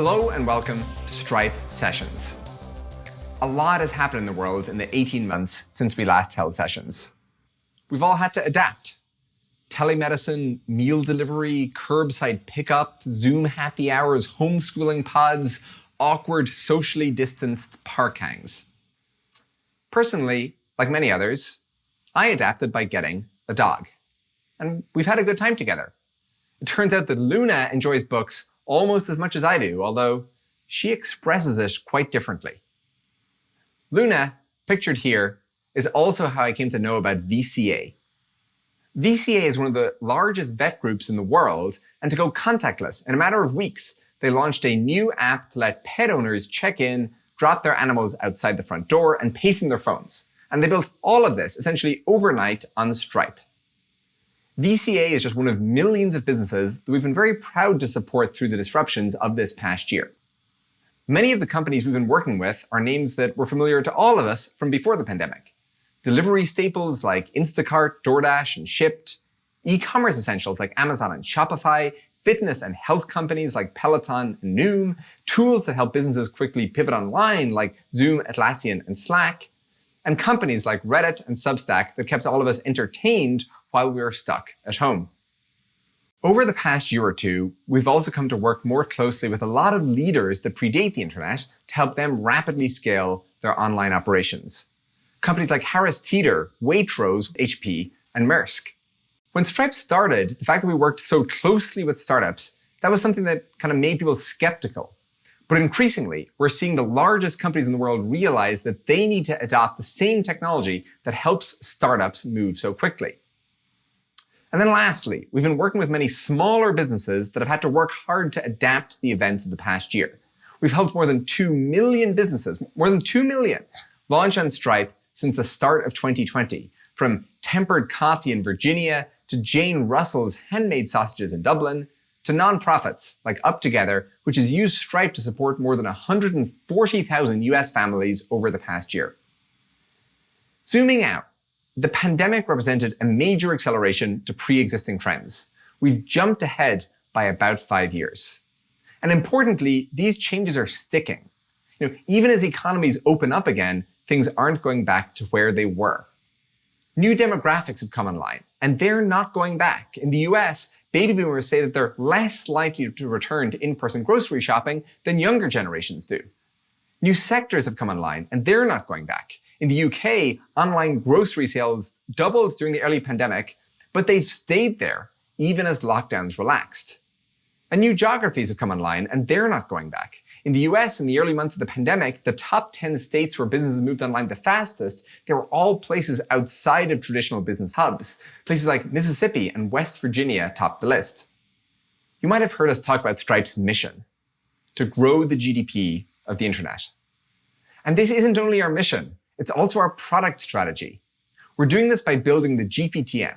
Hello and welcome to Stripe Sessions. A lot has happened in the world in the 18 months since we last held sessions. We've all had to adapt. Telemedicine, meal delivery, curbside pickup, Zoom happy hours, homeschooling pods, awkward socially distanced park hangs. Personally, like many others, I adapted by getting a dog. And we've had a good time together. It turns out that Luna enjoys books almost as much as I do, although she expresses it quite differently. Luna, pictured here, is also how I came to know about VCA. VCA is one of the largest vet groups in the world, and to go contactless in a matter of weeks, they launched a new app to let pet owners check in, drop their animals outside the front door, and pay from their phones. And they built all of this essentially overnight on Stripe. VCA is just one of millions of businesses that we've been very proud to support through the disruptions of this past year. Many of the companies we've been working with are names that were familiar to all of us from before the pandemic. Delivery staples like Instacart, DoorDash, and Shipt, e-commerce essentials like Amazon and Shopify, fitness and health companies like Peloton and Noom, tools that help businesses quickly pivot online like Zoom, Atlassian, and Slack, and companies like Reddit and Substack that kept all of us entertained while we were stuck at home. Over the past year or two, we've also come to work more closely with a lot of leaders that predate the internet to help them rapidly scale their online operations. Companies like Harris Teeter, Waitrose, HP, and Maersk. When Stripe started, the fact that we worked so closely with startups, that was something that kind of made people skeptical. But increasingly, we're seeing the largest companies in the world realize that they need to adopt the same technology that helps startups move so quickly. And then lastly, we've been working with many smaller businesses that have had to work hard to adapt to the events of the past year. We've helped more than 2 million businesses, more than 2 million, launch on Stripe since the start of 2020, from Tempered Coffee in Virginia to Jane Russell's handmade sausages in Dublin, to nonprofits like Up Together, which has used Stripe to support more than 140,000 US families over the past year. Zooming out, the pandemic represented a major acceleration to pre-existing trends. We've jumped ahead by about 5 years. And importantly, these changes are sticking. Even as economies open up again, things aren't going back to where they were. New demographics have come online, and they're not going back. In the US, baby boomers say that they're less likely to return to in-person grocery shopping than younger generations do. New sectors have come online, and they're not going back. In the UK, online grocery sales doubled during the early pandemic, but they've stayed there even as lockdowns relaxed. And new geographies have come online, and they're not going back. In the US, in the early months of the pandemic, the top 10 states where businesses moved online the fastest, they were all places outside of traditional business hubs. Places like Mississippi and West Virginia topped the list. You might have heard us talk about Stripe's mission: to grow the GDP of the internet. And this isn't only our mission, it's also our product strategy. We're doing this by building the GPTN,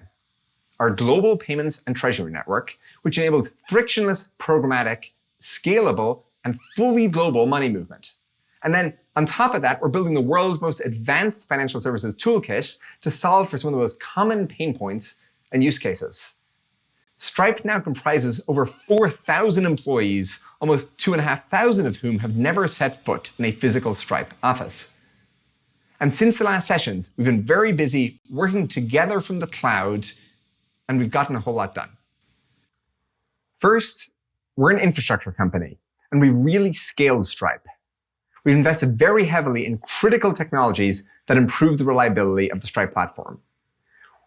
our global payments and treasury network, which enables frictionless, programmatic, scalable, and fully global money movement. And then on top of that, we're building the world's most advanced financial services toolkit to solve for some of the most common pain points and use cases. Stripe now comprises over 4,000 employees, almost 2,500 of whom have never set foot in a physical Stripe office. And since the last sessions, we've been very busy working together from the cloud, and we've gotten a whole lot done. First, we're an infrastructure company, and we really scaled Stripe. We've invested very heavily in critical technologies that improve the reliability of the Stripe platform.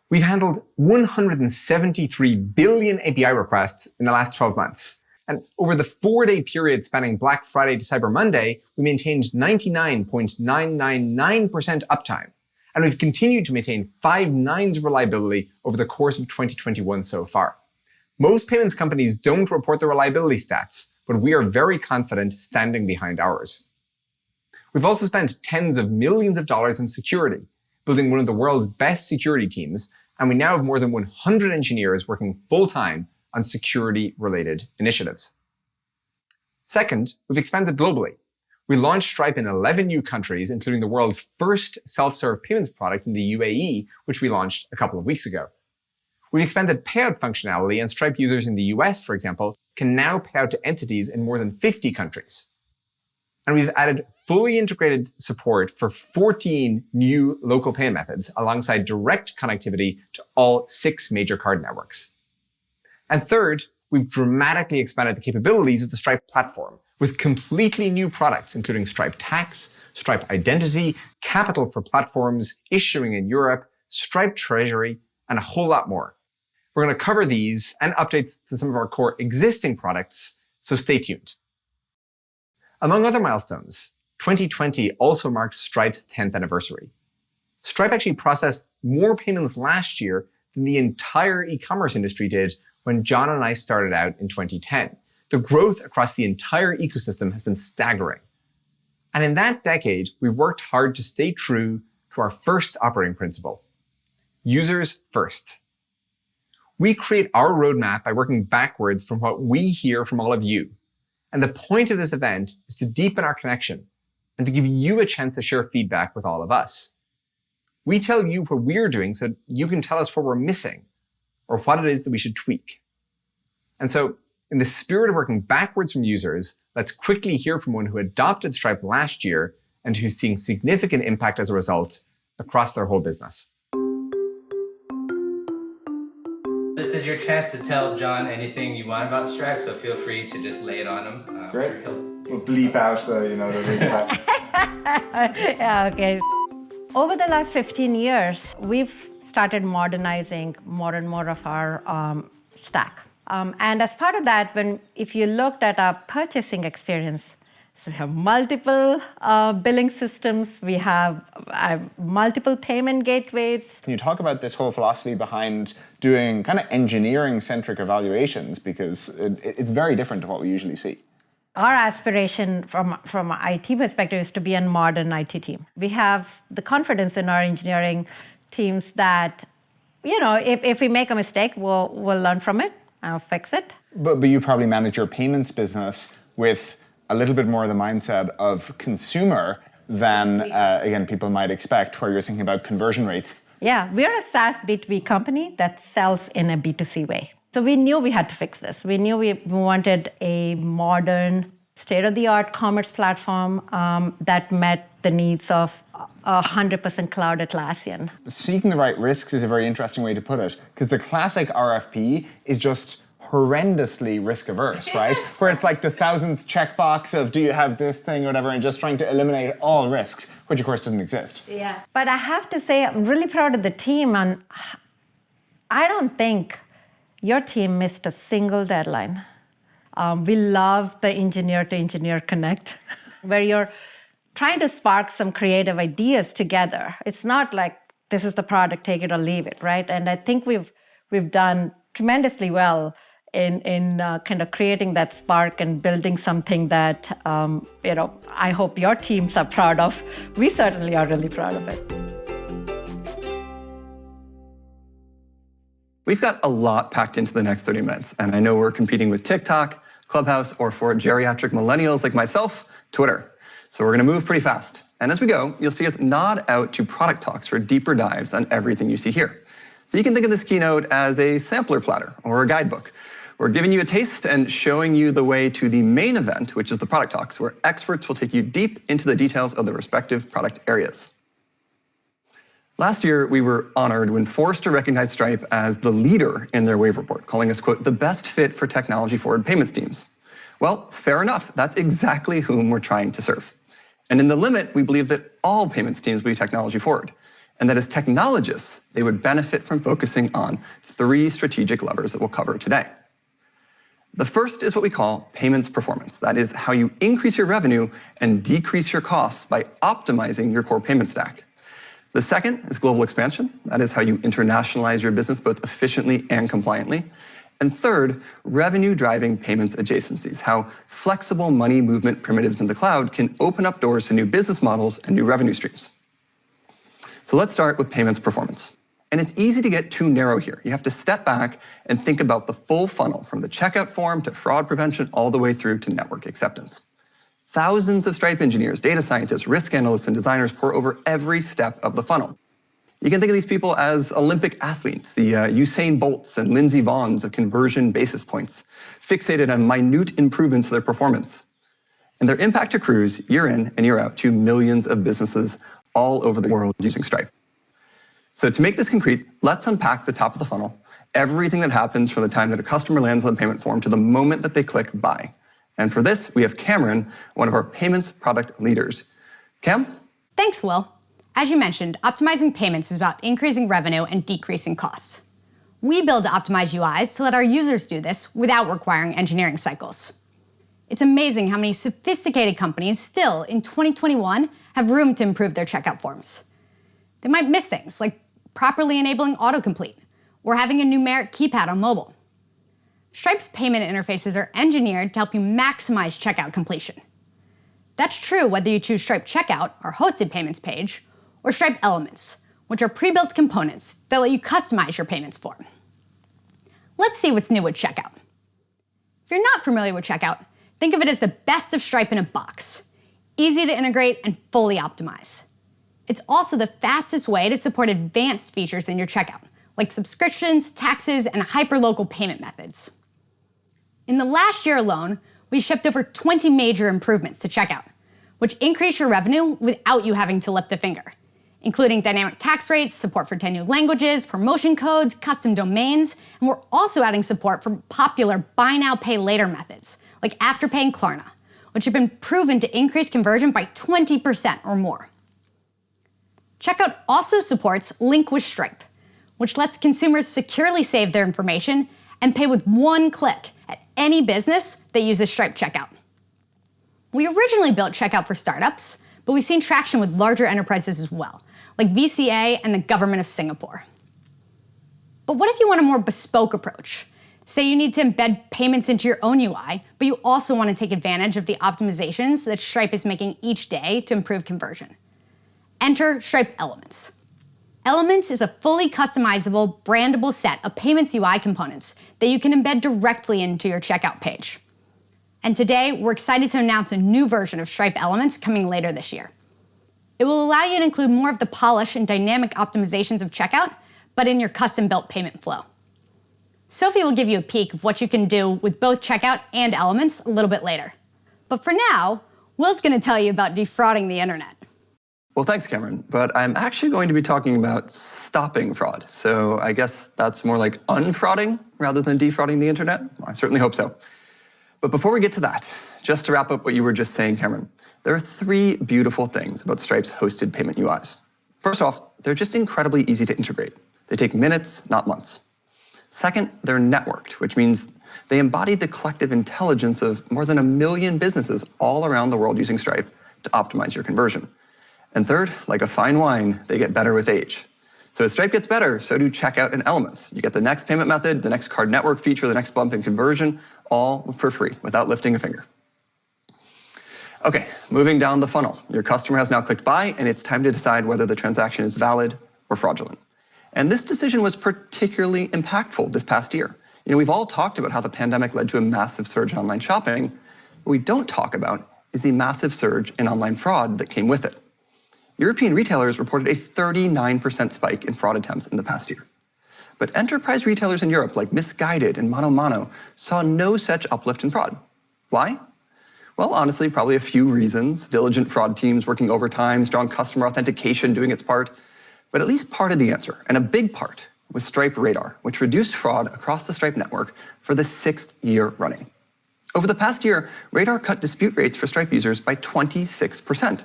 We've handled 173 billion API requests in the last 12 months. And over the 4-day period spanning Black Friday to Cyber Monday, we maintained 99.999% uptime. And we've continued to maintain 5 nines of reliability over the course of 2021 so far. Most payments companies don't report their reliability stats, but we are very confident standing behind ours. We've also spent tens of millions of dollars on security, building one of the world's best security teams, and we now have more than 100 engineers working full-time on security-related initiatives. Second, we've expanded globally. We launched Stripe in 11 new countries, including the world's first self-serve payments product in the UAE, which we launched a couple of weeks ago. We've expanded payout functionality, and Stripe users in the US, for example, can now pay out to entities in more than 50 countries. And we've added fully integrated support for 14 new local payment methods alongside direct connectivity to all 6 major card networks. And third, we've dramatically expanded the capabilities of the Stripe platform with completely new products, including Stripe Tax, Stripe Identity, Capital for Platforms, Issuing in Europe, Stripe Treasury, and a whole lot more. We're going to cover these and updates to some of our core existing products, so stay tuned. Among other milestones, 2020 also marked Stripe's 10th anniversary. Stripe actually processed more payments last year than the entire e-commerce industry did when John and I started out in 2010. The growth across the entire ecosystem has been staggering. And in that decade, we've worked hard to stay true to our first operating principle: users first. We create our roadmap by working backwards from what we hear from all of you. And the point of this event is to deepen our connection and to give you a chance to share feedback with all of us. We tell you what we're doing so you can tell us what we're missing or what it is that we should tweak. And so, in the spirit of working backwards from users, let's quickly hear from one who adopted Stripe last year and who's seeing significant impact as a result across their whole business. This is your chance to tell John anything you want about Stripe, so feel free to just lay it on him. Great. We'll bleep out the impact. Yeah, okay. Over the last 15 years, we've started modernizing more and more of our stack. And as part of that, if you looked at our purchasing experience, so we have multiple billing systems, we have multiple payment gateways. Can you talk about this whole philosophy behind doing kind of engineering-centric evaluations? Because it's very different to what we usually see. Our aspiration from an IT perspective is to be a modern IT team. We have the confidence in our engineering teams that, if we make a mistake, we'll learn from it and fix it. But you probably manage your payments business with a little bit more of the mindset of consumer than, again, people might expect, where you're thinking about conversion rates. Yeah, we're a SaaS B2B company that sells in a B2C way. So we knew we had to fix this. We knew we wanted a modern, state-of-the-art commerce platform that met the needs of 100% cloud Atlassian. Seeking the right risks is a very interesting way to put it, because the classic RFP is just horrendously risk averse, right? Where it's like the 1000th checkbox of do you have this thing or whatever, and just trying to eliminate all risks, which of course doesn't exist. Yeah. But I have to say, I'm really proud of the team, and I don't think your team missed a single deadline. We love the engineer-to-engineer connect, where you're trying to spark some creative ideas together. It's not like this is the product, take it or leave it, right? And I think we've done tremendously well in kind of creating that spark and building something that I hope your teams are proud of. We certainly are really proud of it. We've got a lot packed into the next 30 minutes, and I know we're competing with TikTok, Clubhouse, or for geriatric millennials like myself, Twitter. So we're going to move pretty fast. And as we go, you'll see us nod out to product talks for deeper dives on everything you see here. So you can think of this keynote as a sampler platter or a guidebook. We're giving you a taste and showing you the way to the main event, which is the product talks, where experts will take you deep into the details of the respective product areas. Last year, we were honored when Forrester recognized Stripe as the leader in their Wave report, calling us, quote, the best fit for technology-forward payments teams. Well, fair enough. That's exactly whom we're trying to serve. And in the limit, we believe that all payments teams will be technology-forward, and that as technologists, they would benefit from focusing on 3 strategic levers that we'll cover today. The first is what we call payments performance. That is how you increase your revenue and decrease your costs by optimizing your core payment stack. The second is global expansion. That is how you internationalize your business both efficiently and compliantly. And third, revenue-driving payments adjacencies, how flexible money movement primitives in the cloud can open up doors to new business models and new revenue streams. So let's start with payments performance. And it's easy to get too narrow here. You have to step back and think about the full funnel, from the checkout form to fraud prevention, all the way through to network acceptance. Thousands of Stripe engineers, data scientists, risk analysts, and designers pour over every step of the funnel. You can think of these people as Olympic athletes, the Usain Bolts and Lindsey Vonns of conversion basis points, fixated on minute improvements to their performance. And their impact accrues year in and year out to millions of businesses all over the world using Stripe. So to make this concrete, let's unpack the top of the funnel, everything that happens from the time that a customer lands on the payment form to the moment that they click buy. And for this, we have Cameron, one of our payments product leaders. Cam? Thanks, Will. As you mentioned, optimizing payments is about increasing revenue and decreasing costs. We build optimized UIs to let our users do this without requiring engineering cycles. It's amazing how many sophisticated companies still, in 2021, have room to improve their checkout forms. They might miss things like properly enabling autocomplete or having a numeric keypad on mobile. Stripe's payment interfaces are engineered to help you maximize checkout completion. That's true whether you choose Stripe Checkout, our hosted payments page, or Stripe Elements, which are pre-built components that let you customize your payments form. Let's see what's new with Checkout. If you're not familiar with Checkout, think of it as the best of Stripe in a box. Easy to integrate and fully optimize. It's also the fastest way to support advanced features in your checkout, like subscriptions, taxes, and hyperlocal payment methods. In the last year alone, we shipped over 20 major improvements to Checkout, which increase your revenue without you having to lift a finger, including dynamic tax rates, support for 10 new languages, promotion codes, custom domains, and we're also adding support for popular buy now, pay later methods, like Afterpay and Klarna, which have been proven to increase conversion by 20% or more. Checkout also supports Link with Stripe, which lets consumers securely save their information and pay with one click at any business that uses Stripe Checkout. We originally built Checkout for startups, but we've seen traction with larger enterprises as well, like VCA and the government of Singapore. But what if you want a more bespoke approach? Say you need to embed payments into your own UI, but you also want to take advantage of the optimizations that Stripe is making each day to improve conversion. Enter Stripe Elements. Elements is a fully customizable, brandable set of payments UI components that you can embed directly into your checkout page. And today, we're excited to announce a new version of Stripe Elements coming later this year. It will allow you to include more of the polish and dynamic optimizations of checkout, but in your custom-built payment flow. Sophie will give you a peek of what you can do with both Checkout and Elements a little bit later. But for now, Will's going to tell you about defrauding the internet. Well, thanks, Cameron. But I'm actually going to be talking about stopping fraud. So I guess that's more like unfrauding rather than defrauding the internet. I certainly hope so. But before we get to that, just to wrap up what you were just saying, Cameron, there are three beautiful things about Stripe's hosted payment UIs. First off, they're just incredibly easy to integrate. They take minutes, not months. Second, they're networked, which means they embody the collective intelligence of more than 1 million businesses all around the world using Stripe to optimize your conversion. And third, like a fine wine, they get better with age. So as Stripe gets better, so do Checkout and Elements. You get the next payment method, the next card network feature, the next bump in conversion, all for free, without lifting a finger. Okay, moving down the funnel. Your customer has now clicked buy, and it's time to decide whether the transaction is valid or fraudulent. And this decision was particularly impactful this past year. We've all talked about how the pandemic led to a massive surge in online shopping. What we don't talk about is the massive surge in online fraud that came with it. European retailers reported a 39% spike in fraud attempts in the past year. But enterprise retailers in Europe, like Misguided and Mano, saw no such uplift in fraud. Why? Well, honestly, probably a few reasons. Diligent fraud teams working overtime, strong customer authentication doing its part. But at least part of the answer, and a big part, was Stripe Radar, which reduced fraud across the Stripe network for the 6th year running. Over the past year, Radar cut dispute rates for Stripe users by 26%.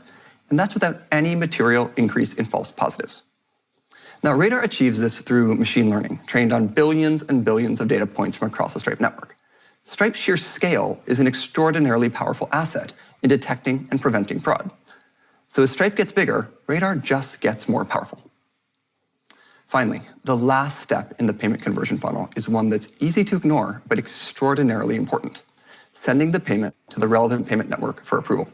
And that's without any material increase in false positives. Now, Radar achieves this through machine learning, trained on billions and billions of data points from across the Stripe network. Stripe's sheer scale is an extraordinarily powerful asset in detecting and preventing fraud. So as Stripe gets bigger, Radar just gets more powerful. Finally, the last step in the payment conversion funnel is one that's easy to ignore, but extraordinarily important: sending the payment to the relevant payment network for approval.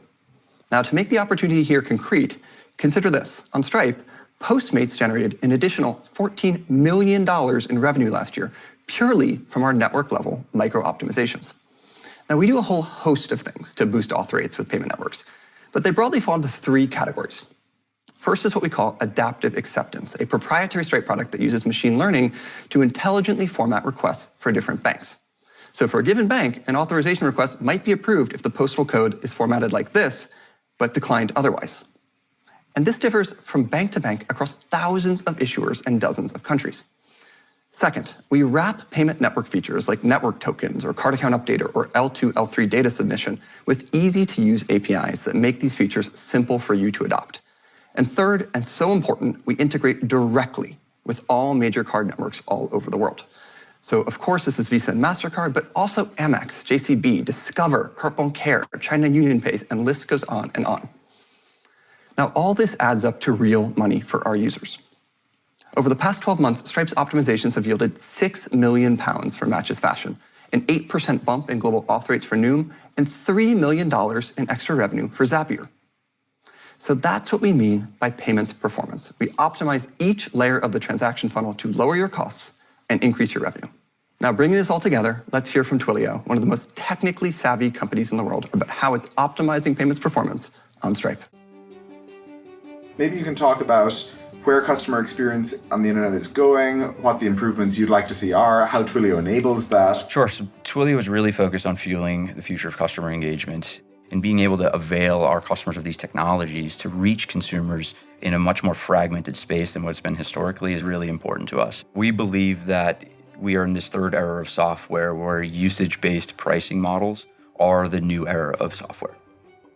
Now, to make the opportunity here concrete, consider this. On Stripe, Postmates generated an additional $14 million in revenue last year, purely from our network-level micro-optimizations. Now, we do a whole host of things to boost auth rates with payment networks, but they broadly fall into 3 categories. First is what we call adaptive acceptance, a proprietary Stripe product that uses machine learning to intelligently format requests for different banks. So for a given bank, an authorization request might be approved if the postal code is formatted like this, but declined otherwise. And this differs from bank to bank across thousands of issuers and dozens of countries. Second, we wrap payment network features like network tokens or card account updater or L2, L3 data submission with easy-to-use APIs that make these features simple for you to adopt. And third, and so important, we integrate directly with all major card networks all over the world. So of course, this is Visa and MasterCard, but also Amex, JCB, Discover, Carte Bancaire, China UnionPay, and list goes on and on. Now, all this adds up to real money for our users. Over the past 12 months, Stripe's optimizations have yielded £6 million for Matches Fashion, an 8% bump in global auth rates for Noom, and $3 million in extra revenue for Zapier. So that's what we mean by payments performance. We optimize each layer of the transaction funnel to lower your costs and increase your revenue. Now, bringing this all together, let's hear from Twilio, one of the most technically savvy companies in the world, about how it's optimizing payments performance on Stripe. Maybe you can talk about where customer experience on the internet is going, what the improvements you'd like to see are, how Twilio enables that. Sure. So Twilio is really focused on fueling the future of customer engagement and being able to avail our customers of these technologies to reach consumers in a much more fragmented space than what's been historically is really important to us. We believe that we are in this third era of software where usage-based pricing models are the new era of software.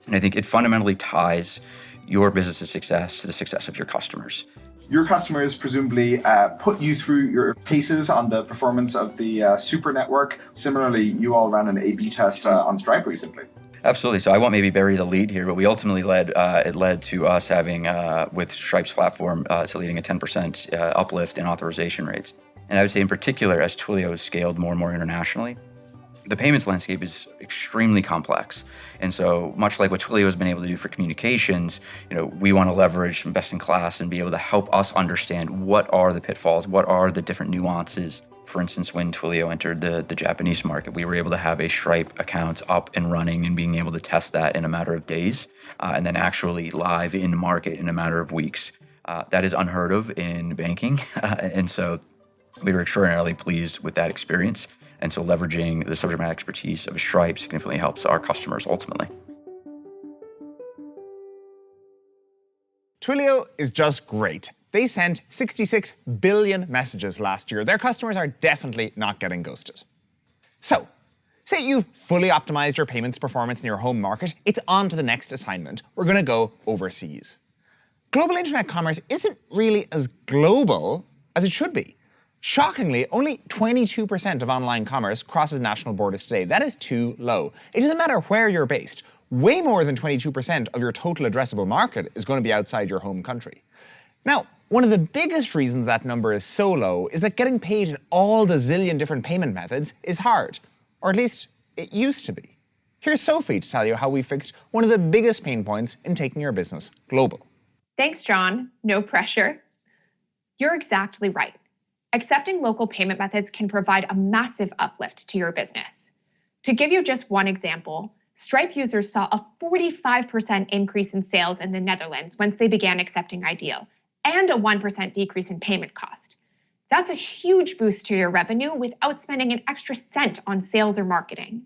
And I think it fundamentally ties your business's success to the success of your customers. Your customers presumably put you through your paces on the performance of the super network. Similarly, you all ran an A/B test on Stripe recently. Absolutely. So I won't maybe bury the lead here, but we ultimately led to us having, with Stripe's platform, to leading a 10% uplift in authorization rates. And I would say in particular, as Twilio has scaled more and more internationally, the payments landscape is extremely complex. And so much like what Twilio has been able to do for communications, we want to leverage some best in class and be able to help us understand what are the pitfalls, what are the different nuances. For instance, when Twilio entered the Japanese market, we were able to have a Stripe account up and running and being able to test that in a matter of days, and then actually live in market in a matter of weeks. That is unheard of in banking. And so we were extraordinarily pleased with that experience. And so leveraging the subject matter expertise of Stripe significantly helps our customers ultimately. Twilio is just great. They sent 66 billion messages last year. Their customers are definitely not getting ghosted. So, say you've fully optimized your payments performance in your home market, it's on to the next assignment. We're going to go overseas. Global internet commerce isn't really as global as it should be. Shockingly, only 22% of online commerce crosses national borders today. That is too low. It doesn't matter where you're based. Way more than 22% of your total addressable market is going to be outside your home country. Now, one of the biggest reasons that number is so low is that getting paid in all the zillion different payment methods is hard, or at least it used to be. Here's Sophie to tell you how we fixed one of the biggest pain points in taking your business global. Thanks, John. No pressure. You're exactly right. Accepting local payment methods can provide a massive uplift to your business. To give you just one example, Stripe users saw a 45% increase in sales in the Netherlands once they began accepting Ideal, and a 1% decrease in payment cost. That's a huge boost to your revenue without spending an extra cent on sales or marketing.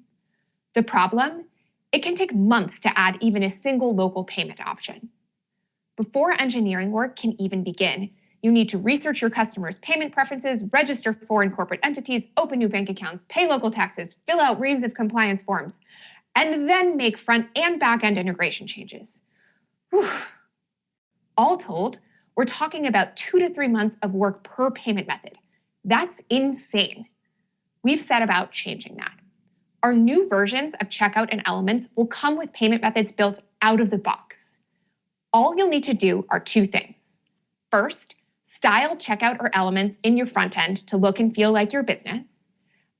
The problem? It can take months to add even a single local payment option. Before engineering work can even begin, you need to research your customers' payment preferences, register foreign corporate entities, open new bank accounts, pay local taxes, fill out reams of compliance forms, and then make front and back-end integration changes. Whew. All told, we're talking about 2 to 3 months of work per payment method. That's insane. We've set about changing that. Our new versions of Checkout and Elements will come with payment methods built out of the box. All you'll need to do are 2 things. First, style Checkout or Elements in your front end to look and feel like your business.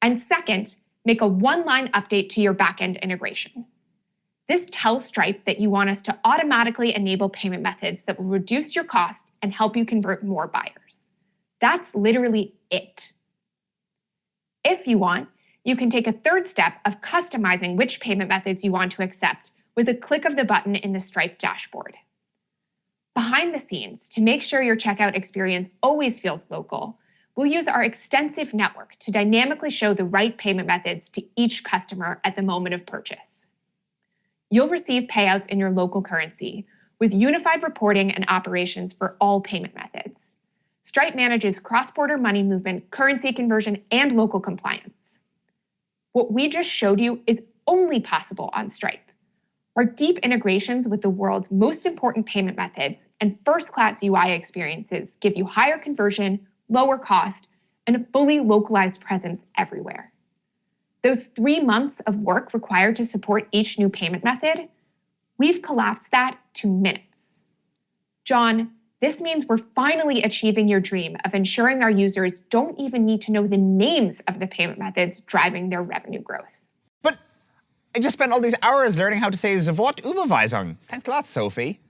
And second, make a one-line update to your back-end integration. This tells Stripe that you want us to automatically enable payment methods that will reduce your costs and help you convert more buyers. That's literally it. If you want, you can take a third step of customizing which payment methods you want to accept with a click of the button in the Stripe dashboard. Behind the scenes, to make sure your checkout experience always feels local, we'll use our extensive network to dynamically show the right payment methods to each customer at the moment of purchase. You'll receive payouts in your local currency with unified reporting and operations for all payment methods. Stripe manages cross-border money movement, currency conversion, and local compliance. What we just showed you is only possible on Stripe. Our deep integrations with the world's most important payment methods and first-class UI experiences give you higher conversion, lower cost, and a fully localized presence everywhere. Those 3 months of work required to support each new payment method, we've collapsed that to minutes. John, this means we're finally achieving your dream of ensuring our users don't even need to know the names of the payment methods driving their revenue growth. But I just spent all these hours learning how to say sofort Überweisung. Thanks a lot, Sophie.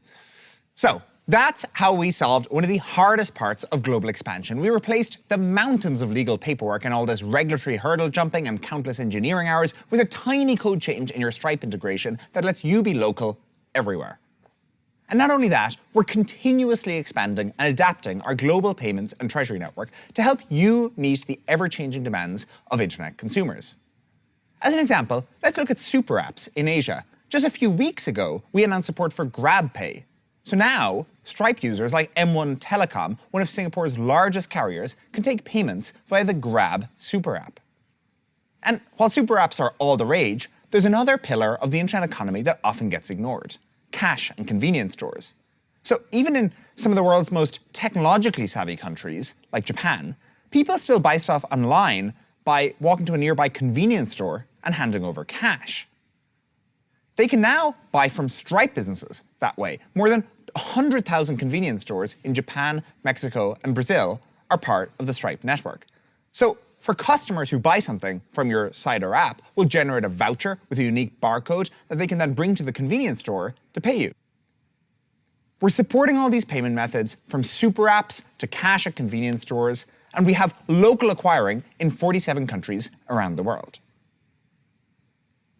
So that's how we solved one of the hardest parts of global expansion. We replaced the mountains of legal paperwork and all this regulatory hurdle jumping and countless engineering hours with a tiny code change in your Stripe integration that lets you be local everywhere. And not only that, we're continuously expanding and adapting our global payments and treasury network to help you meet the ever-changing demands of internet consumers. As an example, let's look at super apps in Asia. Just a few weeks ago, we announced support for GrabPay. So now, Stripe users like M1 Telecom, one of Singapore's largest carriers, can take payments via the Grab super app. And while super apps are all the rage, there's another pillar of the internet economy that often gets ignored: cash and convenience stores. So even in some of the world's most technologically savvy countries, like Japan, people still buy stuff online by walking to a nearby convenience store and handing over cash. They can now buy from Stripe businesses that way. More than 100,000 convenience stores in Japan, Mexico, and Brazil are part of the Stripe network. So for customers who buy something from your site or app, we'll generate a voucher with a unique barcode that they can then bring to the convenience store to pay you. We're supporting all these payment methods from super apps to cash at convenience stores, and we have local acquiring in 47 countries around the world.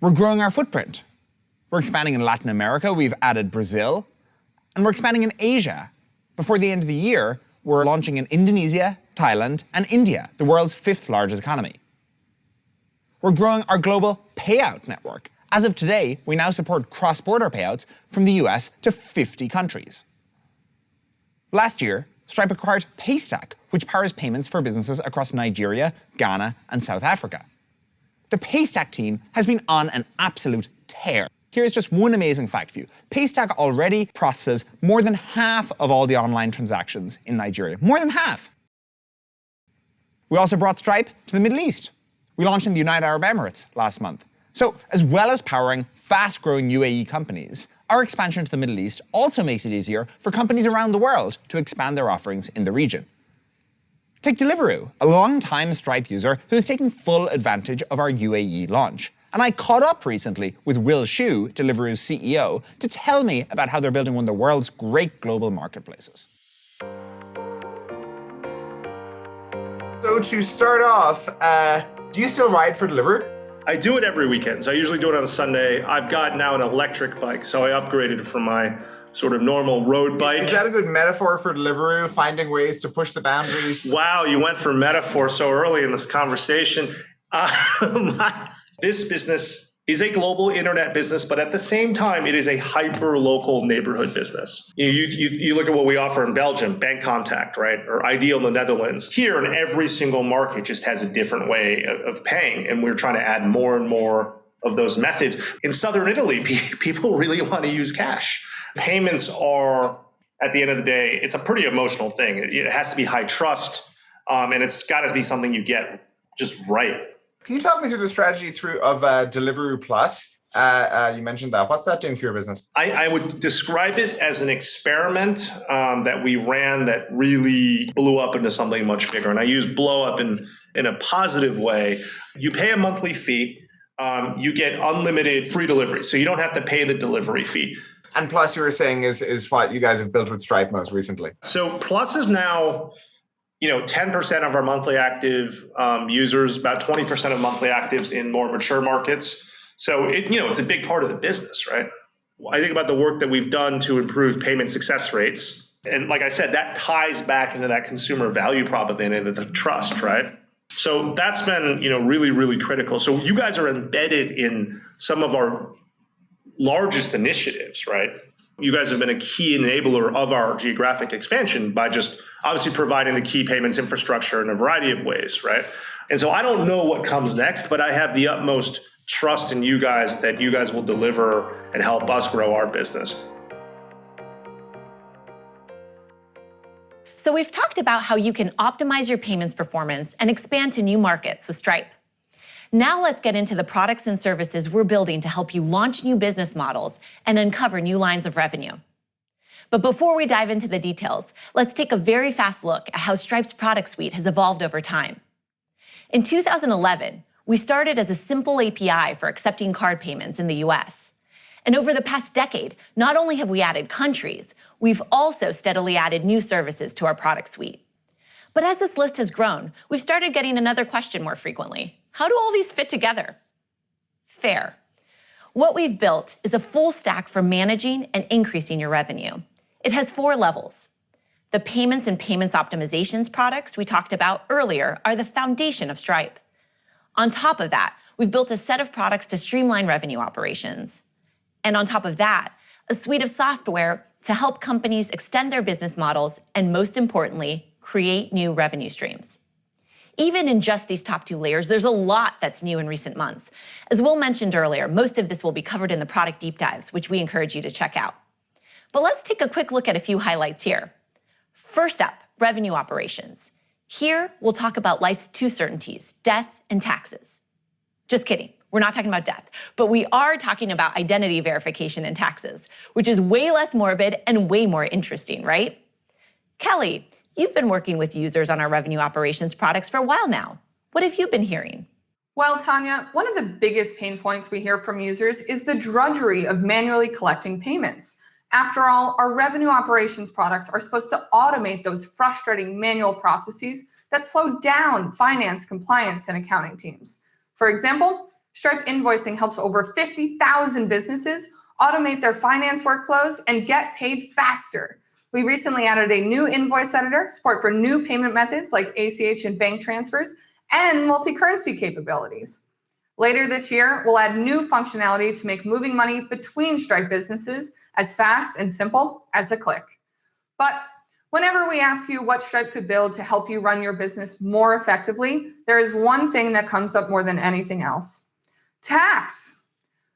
We're growing our footprint. We're expanding in Latin America, we've added Brazil, and we're expanding in Asia. Before the end of the year, we're launching in Indonesia, Thailand, and India, the world's 5th largest economy. We're growing our global payout network. As of today, we now support cross-border payouts from the US to 50 countries. Last year, Stripe acquired Paystack, which powers payments for businesses across Nigeria, Ghana, and South Africa. The Paystack team has been on an absolute tear. Here's just one amazing fact for you. Paystack already processes more than half of all the online transactions in Nigeria. More than half. We also brought Stripe to the Middle East. We launched in the United Arab Emirates last month. So as well as powering fast-growing UAE companies, our expansion to the Middle East also makes it easier for companies around the world to expand their offerings in the region. Take Deliveroo, a long-time Stripe user who is taking full advantage of our UAE launch. And I caught up recently with Will Shu, Deliveroo's CEO, to tell me about how they're building one of the world's great global marketplaces. So to start off, do you still ride for Deliveroo? I do it every weekend. So I usually do it on a Sunday. I've got now an electric bike, so I upgraded from my sort of normal road bike. Is that a good metaphor for Deliveroo, finding ways to push the boundaries? Wow, you went for metaphor so early in this conversation. This business is a global internet business, but at the same time, it is a hyper-local neighborhood business. You look at what we offer in Belgium, bank contact, right? Or Ideal in the Netherlands. Here, in every single market just has a different way of paying, and we're trying to add more and more of those methods. In southern Italy, people really want to use cash. Payments are, at the end of the day, it's a pretty emotional thing. It has to be high trust, and it's got to be something you get just right. Can you talk me through the strategy of Deliveroo Plus? You mentioned that. What's that doing for your business? I would describe it as an experiment that we ran that really blew up into something much bigger. And I use blow up in a positive way. You pay a monthly fee. You get unlimited free delivery. So you don't have to pay the delivery fee. And Plus, you were saying, is what you guys have built with Stripe most recently. So Plus is now 10% of our monthly active users, about 20% of monthly actives in more mature markets. So it's a big part of the business, right? I think about the work that we've done to improve payment success rates. And like I said, that ties back into that consumer value prop at the end of the trust, right? So that's been, really, really critical. So you guys are embedded in some of our largest initiatives, right? You guys have been a key enabler of our geographic expansion by just obviously providing the key payments infrastructure in a variety of ways, right? And so I don't know what comes next, but I have the utmost trust in you guys that you guys will deliver and help us grow our business. So we've talked about how you can optimize your payments performance and expand to new markets with Stripe. Now let's get into the products and services we're building to help you launch new business models and uncover new lines of revenue. But before we dive into the details, let's take a very fast look at how Stripe's product suite has evolved over time. In 2011, we started as a simple API for accepting card payments in the US. And over the past decade, not only have we added countries, we've also steadily added new services to our product suite. But as this list has grown, we've started getting another question more frequently. How do all these fit together? Fair. What we've built is a full stack for managing and increasing your revenue. It has 4 levels. The payments and payments optimizations products we talked about earlier are the foundation of Stripe. On top of that, we've built a set of products to streamline revenue operations. And on top of that, a suite of software to help companies extend their business models and, most importantly, create new revenue streams. Even in just these top 2 layers, there's a lot that's new in recent months. As Will mentioned earlier, most of this will be covered in the product deep dives, which we encourage you to check out. But let's take a quick look at a few highlights here. First up, revenue operations. Here, we'll talk about life's 2 certainties, death and taxes. Just kidding. We're not talking about death, but we are talking about identity verification and taxes, which is way less morbid and way more interesting, right? Kelly, you've been working with users on our revenue operations products for a while now. What have you been hearing? Well, Tanya, one of the biggest pain points we hear from users is the drudgery of manually collecting payments. After all, our revenue operations products are supposed to automate those frustrating manual processes that slow down finance, compliance, and accounting teams. For example, Stripe Invoicing helps over 50,000 businesses automate their finance workflows and get paid faster. We recently added a new invoice editor, support for new payment methods like ACH and bank transfers, and multi-currency capabilities. Later this year, we'll add new functionality to make moving money between Stripe businesses as fast and simple as a click. But whenever we ask you what Stripe could build to help you run your business more effectively, there is one thing that comes up more than anything else. Tax.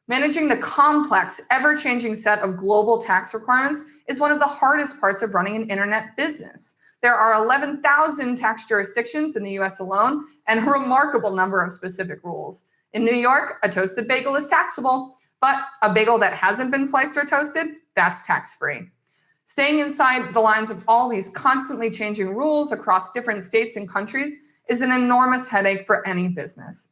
Managing the complex, ever-changing set of global tax requirements is one of the hardest parts of running an internet business. There are 11,000 tax jurisdictions in the US alone and a remarkable number of specific rules. In New York, a toasted bagel is taxable, but a bagel that hasn't been sliced or toasted, that's tax-free. Staying inside the lines of all these constantly changing rules across different states and countries is an enormous headache for any business.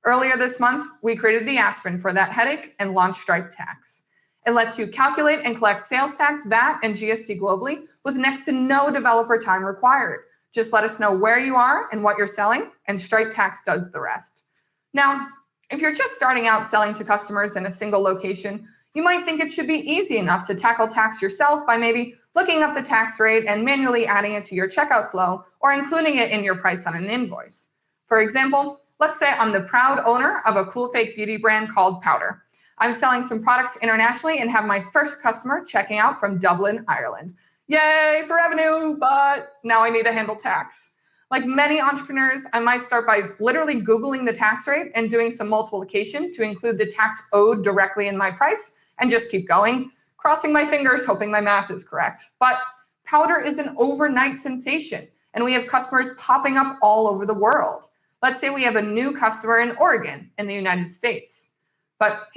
Earlier this month, we created the aspirin for that headache and launched Stripe Tax. It lets you calculate and collect sales tax, VAT, and GST globally with next to no developer time required. Just let us know where you are and what you're selling, and Stripe Tax does the rest. Now, if you're just starting out selling to customers in a single location, you might think it should be easy enough to tackle tax yourself by maybe looking up the tax rate and manually adding it to your checkout flow or including it in your price on an invoice. For example, let's say I'm the proud owner of a cool fake beauty brand called Powder. I'm selling some products internationally and have my first customer checking out from Dublin, Ireland. Yay for revenue, but now I need to handle tax. Like many entrepreneurs, I might start by literally Googling the tax rate and doing some multiplication to include the tax owed directly in my price and just keep going, crossing my fingers, hoping my math is correct. But Powder is an overnight sensation, and we have customers popping up all over the world. Let's say we have a new customer in Oregon in the United States. But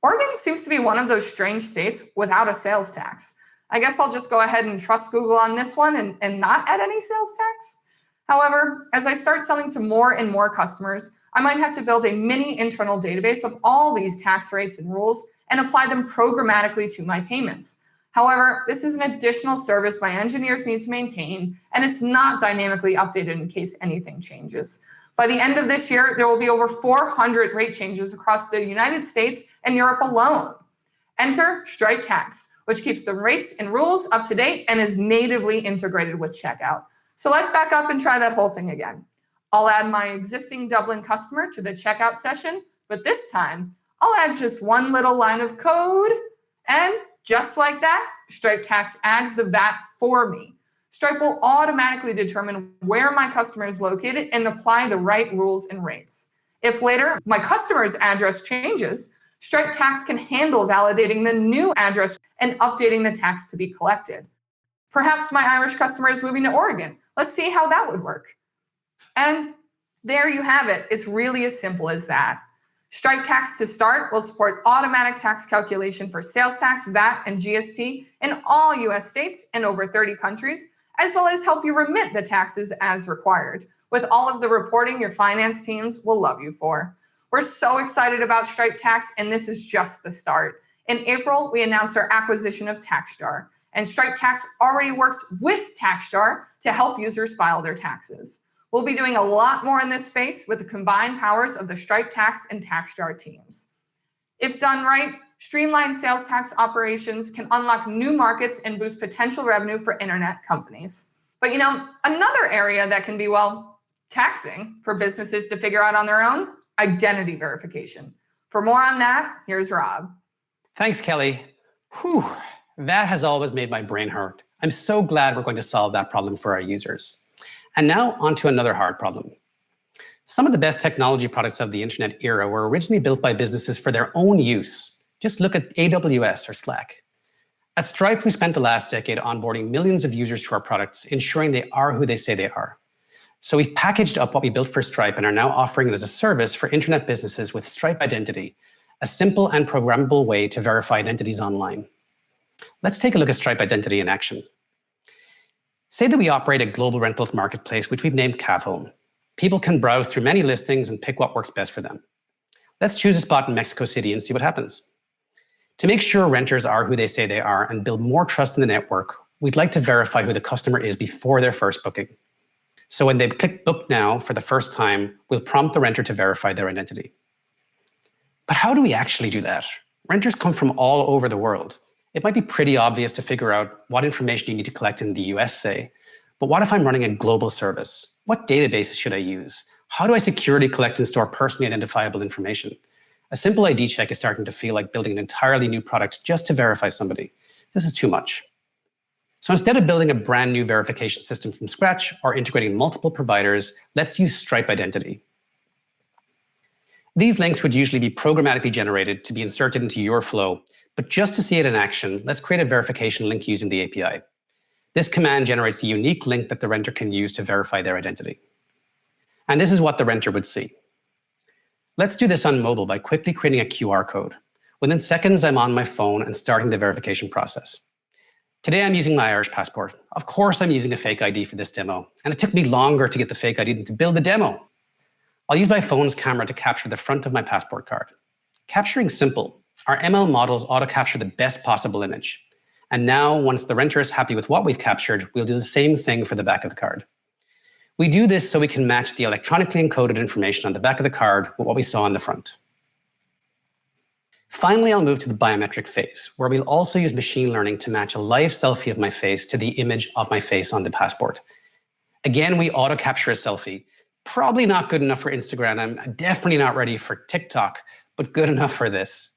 Oregon seems to be one of those strange states without a sales tax. I guess I'll just go ahead and trust Google on this one and not add any sales tax. However, as I start selling to more and more customers, I might have to build a mini internal database of all these tax rates and rules and apply them programmatically to my payments. However, this is an additional service my engineers need to maintain, and it's not dynamically updated in case anything changes. By the end of this year, there will be over 400 rate changes across the United States and Europe alone. Enter Stripe Tax, which keeps the rates and rules up to date and is natively integrated with checkout. So let's back up and try that whole thing again. I'll add my existing Dublin customer to the checkout session, but this time I'll add just one little line of code, and just like that, Stripe Tax adds the VAT for me. Stripe will automatically determine where my customer is located and apply the right rules and rates. If later my customer's address changes, Stripe Tax can handle validating the new address and updating the tax to be collected. Perhaps my Irish customer is moving to Oregon. Let's see how that would work. And there you have it. It's really as simple as that. Stripe Tax to start will support automatic tax calculation for sales tax, VAT, and GST in all US states and over 30 countries, as well as help you remit the taxes as required, with all of the reporting your finance teams will love you for. We're so excited about Stripe Tax, and this is just the start. In April, we announced our acquisition of TaxJar, and Stripe Tax already works with TaxJar to help users file their taxes. We'll be doing a lot more in this space with the combined powers of the Stripe Tax and TaxJar teams. If done right, streamlined sales tax operations can unlock new markets and boost potential revenue for internet companies. But another area that can be, taxing for businesses to figure out on their own, identity verification. For more on that, here's Rob. Thanks, Kelly. Whew, that has always made my brain hurt. I'm so glad we're going to solve that problem for our users. And now on to another hard problem. Some of the best technology products of the internet era were originally built by businesses for their own use. Just look at AWS or Slack. At Stripe, we spent the last decade onboarding millions of users to our products, ensuring they are who they say they are. So we've packaged up what we built for Stripe and are now offering it as a service for internet businesses with Stripe Identity, a simple and programmable way to verify identities online. Let's take a look at Stripe Identity in action. Say that we operate a global rentals marketplace, which we've named Cavhome. People can browse through many listings and pick what works best for them. Let's choose a spot in Mexico City and see what happens. To make sure renters are who they say they are and build more trust in the network, we'd like to verify who the customer is before their first booking. So when they click Book Now for the first time, we'll prompt the renter to verify their identity. But how do we actually do that? Renters come from all over the world. It might be pretty obvious to figure out what information you need to collect in the US, say, but what if I'm running a global service? What databases should I use? How do I securely collect and store personally identifiable information? A simple ID check is starting to feel like building an entirely new product just to verify somebody. This is too much. So instead of building a brand new verification system from scratch or integrating multiple providers, let's use Stripe Identity. These links would usually be programmatically generated to be inserted into your flow, but just to see it in action, let's create a verification link using the API. This command generates a unique link that the renter can use to verify their identity. And this is what the renter would see. Let's do this on mobile by quickly creating a QR code. Within seconds, I'm on my phone and starting the verification process. Today, I'm using my Irish passport. Of course, I'm using a fake ID for this demo, and it took me longer to get the fake ID than to build the demo. I'll use my phone's camera to capture the front of my passport card. Capturing's simple. Our ML models auto-capture the best possible image. And now, once the renter is happy with what we've captured, we'll do the same thing for the back of the card. We do this so we can match the electronically encoded information on the back of the card with what we saw on the front. Finally, I'll move to the biometric phase, where we'll also use machine learning to match a live selfie of my face to the image of my face on the passport. Again, we auto-capture a selfie. Probably not good enough for Instagram. I'm definitely not ready for TikTok, but good enough for this.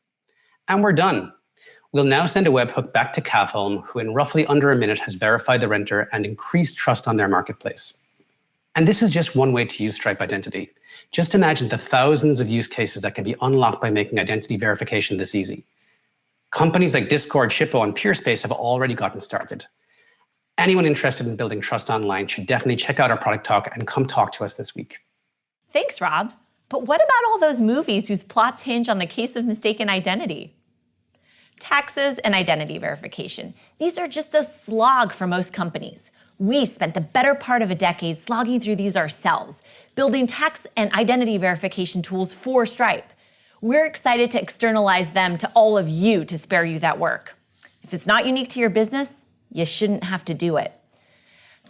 And we're done. We'll now send a webhook back to Cavhome, who in roughly under a minute has verified the renter and increased trust on their marketplace. And this is just one way to use Stripe Identity. Just imagine the thousands of use cases that can be unlocked by making identity verification this easy. Companies like Discord, Shippo, and Peerspace have already gotten started. Anyone interested in building trust online should definitely check out our product talk and come talk to us this week. Thanks, Rob. But what about all those movies whose plots hinge on the case of mistaken identity? Taxes and identity verification. These are just a slog for most companies. We spent the better part of a decade slogging through these ourselves, building tax and identity verification tools for Stripe. We're excited to externalize them to all of you to spare you that work. If it's not unique to your business, you shouldn't have to do it.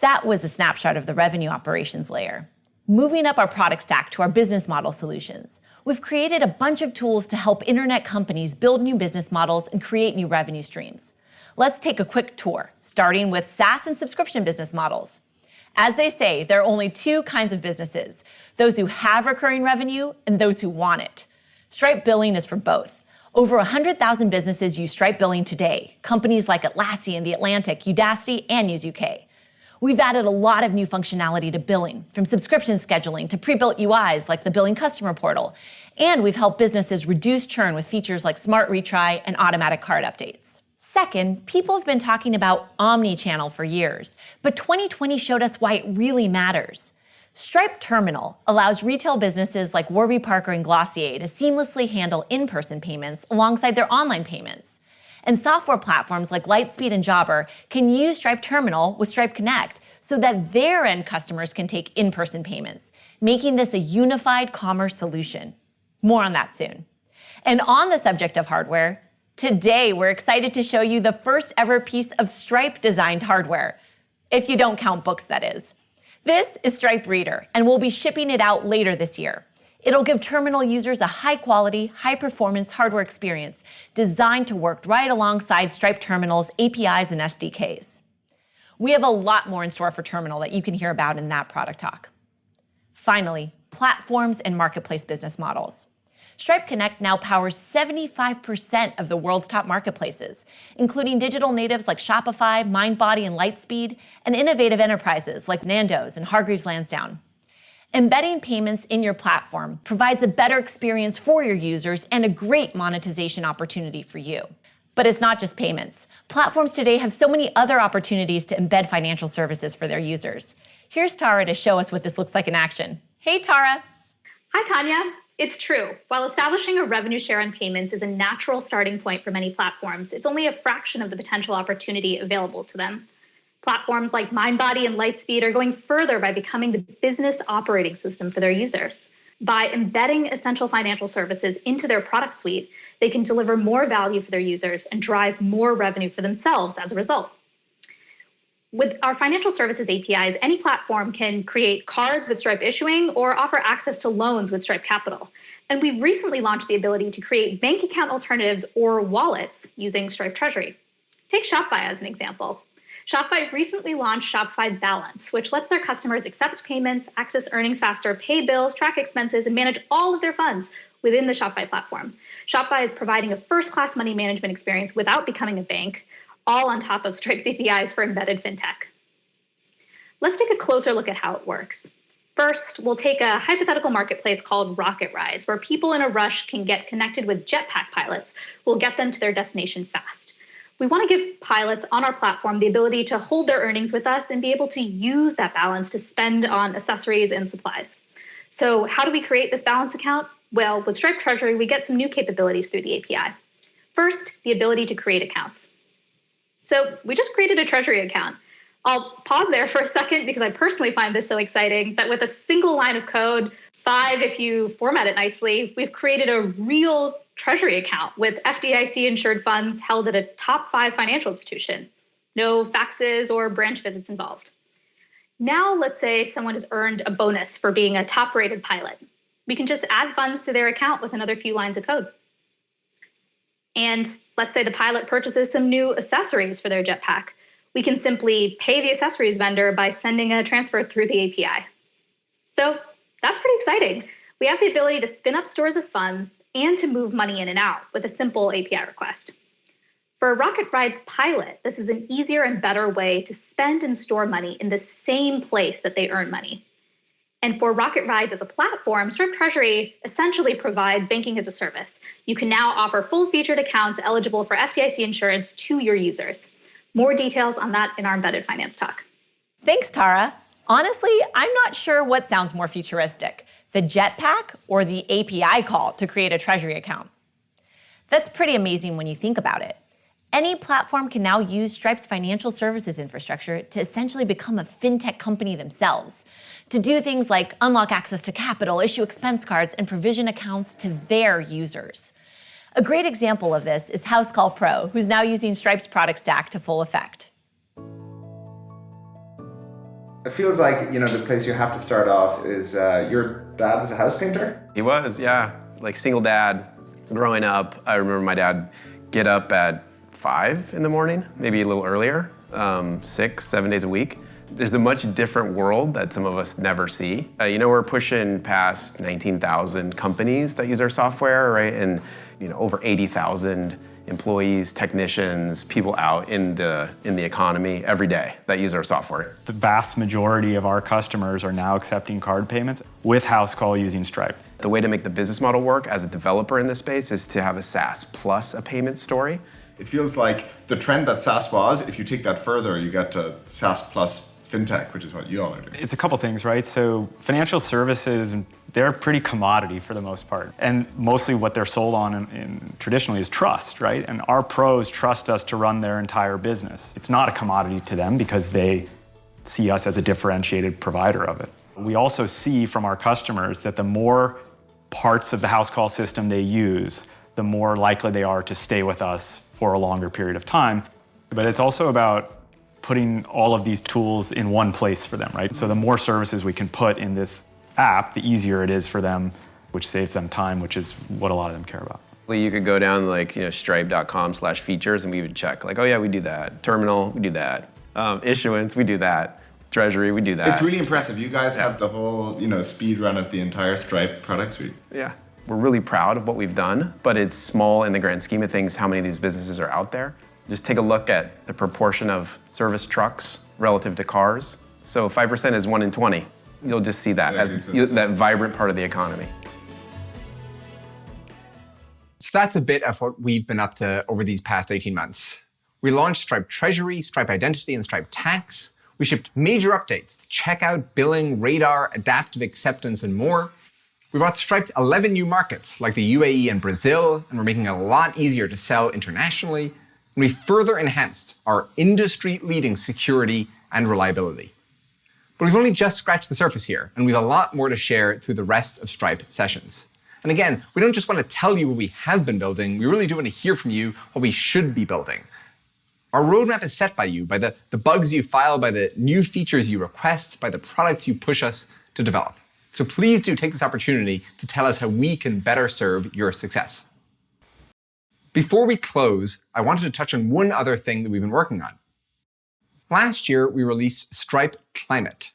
That was a snapshot of the revenue operations layer. Moving up our product stack to our business model solutions. We've created a bunch of tools to help internet companies build new business models and create new revenue streams. Let's take a quick tour, starting with SaaS and subscription business models. As they say, there are only two kinds of businesses, those who have recurring revenue and those who want it. Stripe Billing is for both. Over 100,000 businesses use Stripe Billing today, companies like Atlassian, The Atlantic, Udacity, and News UK. We've added a lot of new functionality to billing, from subscription scheduling to pre-built UIs like the Billing Customer Portal. And we've helped businesses reduce churn with features like Smart Retry and automatic card updates. Second, people have been talking about omni-channel for years, but 2020 showed us why it really matters. Stripe Terminal allows retail businesses like Warby Parker and Glossier to seamlessly handle in-person payments alongside their online payments. And software platforms like Lightspeed and Jobber can use Stripe Terminal with Stripe Connect so that their end customers can take in-person payments, making this a unified commerce solution. More on that soon. And on the subject of hardware, today we're excited to show you the first ever piece of Stripe-designed hardware. If you don't count books, that is. This is Stripe Reader, and we'll be shipping it out later this year. It'll give terminal users a high-quality, high-performance hardware experience designed to work right alongside Stripe Terminal's APIs and SDKs. We have a lot more in store for Terminal that you can hear about in that product talk. Finally, platforms and marketplace business models. Stripe Connect now powers 75% of the world's top marketplaces, including digital natives like Shopify, Mindbody, and Lightspeed, and innovative enterprises like Nando's and Hargreaves Lansdowne. Embedding payments in your platform provides a better experience for your users and a great monetization opportunity for you. But it's not just payments. Platforms today have so many other opportunities to embed financial services for their users. Here's Tara to show us what this looks like in action. Hey, Tara. Hi, Tanya. It's true. While establishing a revenue share on payments is a natural starting point for many platforms, it's only a fraction of the potential opportunity available to them. Platforms like Mindbody and Lightspeed are going further by becoming the business operating system for their users. By embedding essential financial services into their product suite, they can deliver more value for their users and drive more revenue for themselves as a result. With our financial services APIs, any platform can create cards with Stripe Issuing or offer access to loans with Stripe Capital. And we've recently launched the ability to create bank account alternatives or wallets using Stripe Treasury. Take Shopify as an example. Shopify recently launched Shopify Balance, which lets their customers accept payments, access earnings faster, pay bills, track expenses, and manage all of their funds within the Shopify platform. Shopify is providing a first-class money management experience without becoming a bank, all on top of Stripe's APIs for embedded fintech. Let's take a closer look at how it works. First, we'll take a hypothetical marketplace called Rocket Rides, where people in a rush can get connected with jetpack pilots who will get them to their destination fast. We want to give pilots on our platform the ability to hold their earnings with us and be able to use that balance to spend on accessories and supplies. So how do we create this balance account? Well, with Stripe Treasury, we get some new capabilities through the API. First, the ability to create accounts. So we just created a Treasury account. I'll pause there for a second because I personally find this so exciting that with a single line of code, 5 if you format it nicely, we've created a real Treasury account with FDIC-insured funds held at a top 5 financial institution. No faxes or branch visits involved. Now let's say someone has earned a bonus for being a top-rated pilot. We can just add funds to their account with another few lines of code. And let's say the pilot purchases some new accessories for their jetpack. We can simply pay the accessories vendor by sending a transfer through the API. So that's pretty exciting. We have the ability to spin up stores of funds and to move money in and out with a simple API request. For a Rocket Rides pilot, this is an easier and better way to spend and store money in the same place that they earn money. And for Rocket Rides as a platform, Stripe Treasury essentially provides banking as a service. You can now offer full-featured accounts eligible for FDIC insurance to your users. More details on that in our embedded finance talk. Thanks, Tara. Honestly, I'm not sure what sounds more futuristic, the jetpack or the API call to create a Treasury account. That's pretty amazing when you think about it. Any platform can now use Stripe's financial services infrastructure to essentially become a fintech company themselves, to do things like unlock access to capital, issue expense cards, and provision accounts to their users. A great example of this is Housecall Pro, who's now using Stripe's product stack to full effect. It feels like, the place you have to start off is your dad was a house painter? He was, yeah. Like single dad, growing up, I remember my dad get up at 5 in the morning, maybe a little earlier, 6, 7 days a week. There's a much different world that some of us never see. We're pushing past 19,000 companies that use our software, right? And over 80,000 employees, technicians, people out in the economy every day that use our software. The vast majority of our customers are now accepting card payments with house call using Stripe. The way to make the business model work as a developer in this space is to have a SaaS plus a payment story. It feels like the trend that SaaS was, if you take that further, you get to SaaS plus fintech, which is what you all are doing. It's a couple things, right? So financial services, they're pretty commodity for the most part. And mostly what they're sold on traditionally is trust, right? And our pros trust us to run their entire business. It's not a commodity to them because they see us as a differentiated provider of it. We also see from our customers that the more parts of the house call system they use, the more likely they are to stay with us for a longer period of time. But it's also about putting all of these tools in one place for them, right? So the more services we can put in this app, the easier it is for them, which saves them time, which is what a lot of them care about. You could go down stripe.com/features and we would check oh yeah, we do that. Terminal, we do that. Issuance, we do that. Treasury, we do that. It's really impressive. You guys have the whole, speed run of the entire Stripe product suite. Yeah. We're really proud of what we've done, but it's small in the grand scheme of things, how many of these businesses are out there. Just take a look at the proportion of service trucks relative to cars. So 5% is 1 in 20. You'll just see that as that vibrant part of the economy. So that's a bit of what we've been up to over these past 18 months. We launched Stripe Treasury, Stripe Identity, and Stripe Tax. We shipped major updates to checkout, billing, radar, adaptive acceptance, and more. We brought Stripe to 11 new markets like the UAE and Brazil, and we're making it a lot easier to sell internationally. And we further enhanced our industry-leading security and reliability. But we've only just scratched the surface here, and we have a lot more to share through the rest of Stripe sessions. And again, we don't just want to tell you what we have been building, we really do want to hear from you what we should be building. Our roadmap is set by you, by the bugs you file, by the new features you request, by the products you push us to develop. So please do take this opportunity to tell us how we can better serve your success. Before we close, I wanted to touch on one other thing that we've been working on. Last year, we released Stripe Climate.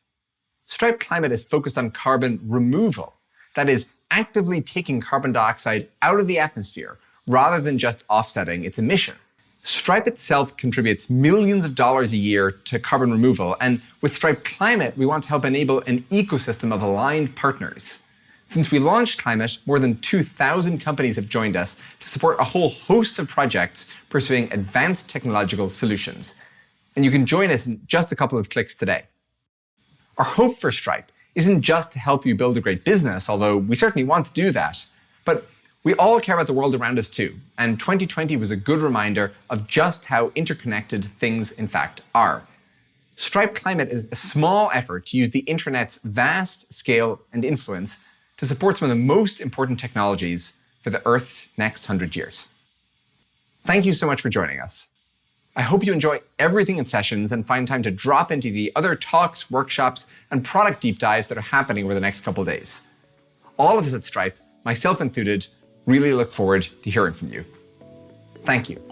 Stripe Climate is focused on carbon removal. That is, actively taking carbon dioxide out of the atmosphere rather than just offsetting its emission. Stripe itself contributes millions of dollars a year to carbon removal, and with Stripe Climate, we want to help enable an ecosystem of aligned partners. Since we launched Climate, more than 2,000 companies have joined us to support a whole host of projects pursuing advanced technological solutions. And you can join us in just a couple of clicks today. Our hope for Stripe isn't just to help you build a great business, although we certainly want to do that, but we all care about the world around us too, and 2020 was a good reminder of just how interconnected things in fact are. Stripe Climate is a small effort to use the internet's vast scale and influence to support some of the most important technologies for the Earth's next 100 years. Thank you so much for joining us. I hope you enjoy everything in sessions and find time to drop into the other talks, workshops, and product deep dives that are happening over the next couple of days. All of us at Stripe, myself included, really look forward to hearing from you. Thank you.